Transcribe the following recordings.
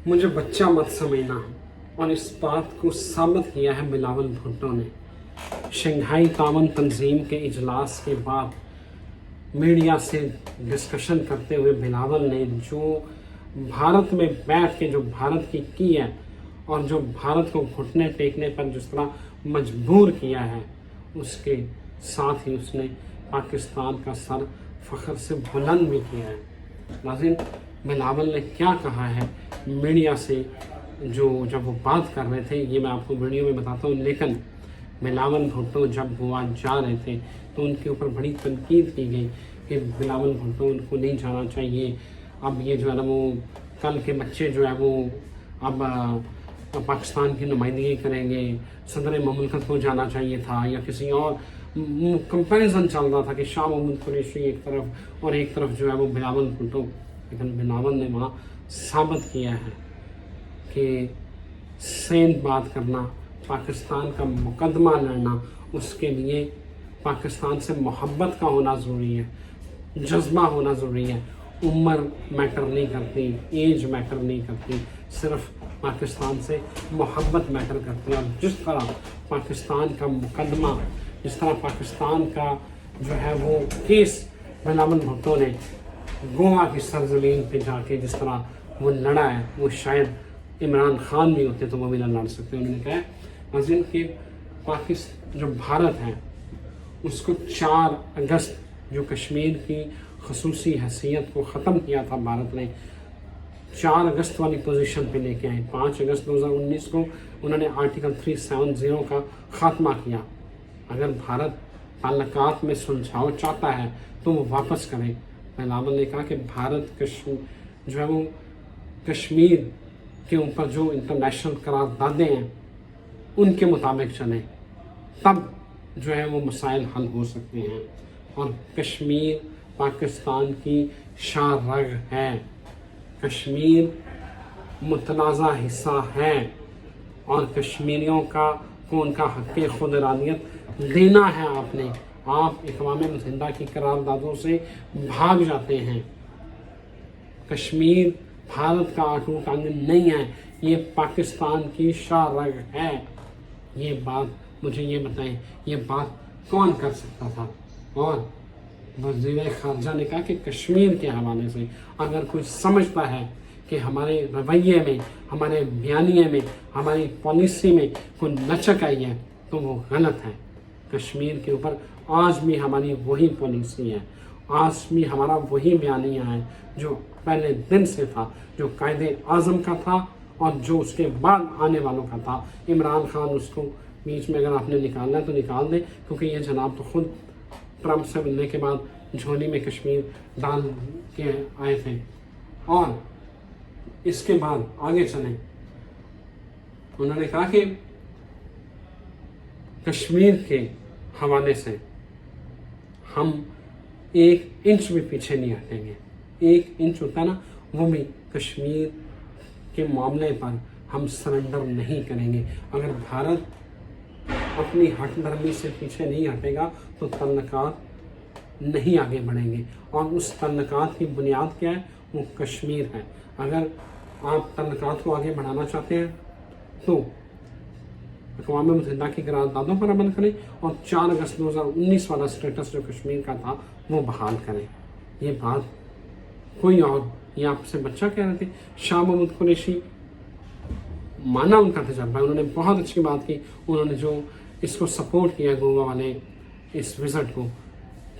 मुझे बच्चा मत समझना, और इस बात को साबित किया है बिलावल भुट्टो ने। शंघाई तामन तंजीम के इजलास के बाद मीडिया से डिस्कशन करते हुए बिलावल ने जो भारत में बैठ के जो भारत की है और जो भारत को घुटने टेकने पर जिस तरह मजबूर किया है, उसके साथ ही उसने पाकिस्तान का सर फ़ख्र से बुलंद भी किया है। नाज़रीन, बिलावल ने क्या कहा है मीडिया से, जो जब वो बात कर रहे थे, ये मैं आपको वीडियो में बताता हूँ। लेकिन बिलावल भुट्टो जब गोवा जा रहे थे तो उनके ऊपर बड़ी तनकीद की गई कि बिलावल भुट्टो उनको नहीं जाना चाहिए। अब ये जो है ना, वो कल के बच्चे जो है वो अब पाकिस्तान की नुमाइंदगी करेंगे, सदर ममलकत को जाना चाहिए था, या किसी और कंपैरिजन चल रहा था कि शाह मोहम्मद कुरैशी एक तरफ और एक तरफ जो है वो बिलावल भुट्टो। लेकिन बिलावल ने वहाँ साबित किया है कि सेंध बात करना, पाकिस्तान का मुकदमा लड़ना, उसके लिए पाकिस्तान से मोहब्बत का होना ज़रूरी है, जज्बा होना ज़रूरी है। उम्र मैटर नहीं करती, एज मैटर नहीं करती, सिर्फ पाकिस्तान से मोहब्बत मैटर करती है। और जिस तरह पाकिस्तान का मुकदमा, जिस तरह पाकिस्तान का जो है वो केस बिलावल भुट्टो ने गोवा की सरजमीन पे जाके जिस तरह वो लड़ा है, वो शायद इमरान खान भी होते तो वो भी ना लड़ सकते। उन्होंने कहा नाज़रीन कि पाकिस्तान जो भारत है उसको 4 अगस्त जो कश्मीर की खसूसी हैसियत को ख़त्म किया था भारत ने, 4 अगस्त वाली पोजीशन पे लेके आए। 5 अगस्त 2019 को उन्होंने आर्टिकल 370 का ख़ात्मा किया। अगर भारत ताल्लुकात में सुलझाव चाहता है तो वो वापस करे। बिलावल ने कहा कि भारत कश्मीर जो है वो कश्मीर के ऊपर जो इंटरनेशनल करारदादें हैं उनके मुताबिक चले, तब जो है वो मसाइल हल हो सकते हैं। और कश्मीर पाकिस्तान की शाह-रग है, कश्मीर मुतनाज़ा हिस्सा है, और कश्मीरियों को उनका हक़ खुद इरादियत देना है। आप अक़वाम मुत्तहिदा की करारदादों से भाग जाते हैं। कश्मीर भारत का अटूट अंग नहीं है, ये पाकिस्तान की शाह-रग है। ये बात मुझे ये बताएं, ये बात कौन कर सकता था? और वज़ीर ख़ारजा ने कहा कि कश्मीर के हवाले से अगर कोई समझता है कि हमारे रवैये में, हमारे बयानिए में, हमारी पॉलिसी में कोई लचक आई है तो वो गलत है। कश्मीर के ऊपर आज भी हमारी वही पॉलिसी है, आज भी हमारा वही बयानिया है जो पहले दिन से था, जो कायदे आज़म का था और जो उसके बाद आने वालों का था। इमरान खान उसको बीच में अगर आपने निकालना है तो निकाल दें, क्योंकि ये जनाब तो खुद ट्रंप से मिलने के बाद झोली में कश्मीर डाल के आए थे। और इसके बाद आगे चलें, उन्होंने कहा कि कश्मीर के हवाले से हम 1 इंच भी पीछे नहीं हटेंगे। 1 इंच होता है ना, वो भी कश्मीर के मामले पर हम सरेंडर नहीं करेंगे। अगर भारत अपनी हठधर्मी से पीछे नहीं हटेगा तो तल्लुकात नहीं आगे बढ़ेंगे, और उस तल्लुकात की बुनियाद क्या है? वो कश्मीर है। अगर आप तल्लुकात को आगे बढ़ाना चाहते हैं तो अक़वाम मुत्तहिदा की करारदादों पर अमल करें और 4 अगस्त 2019 वाला स्टेटस जो कश्मीर का था वो बहाल करें। ये बात कोई और, ये आपसे बच्चा कह रहे थे। शाह मोहम्मद कुरैशी, माना उनका तजर्बा, उन्होंने बहुत अच्छी बात की। उन्होंने जो इसको सपोर्ट किया गोवा वाले इस विज़िट को,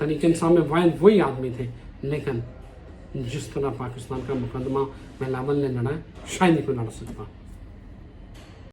तरीक़े इंसाफ में वाहिद वही आदमी थे। लेकिन जिस तरह पाकिस्तान का मुकदमा बिलावल ने लड़ा, शायद ही कोई लड़ सकता।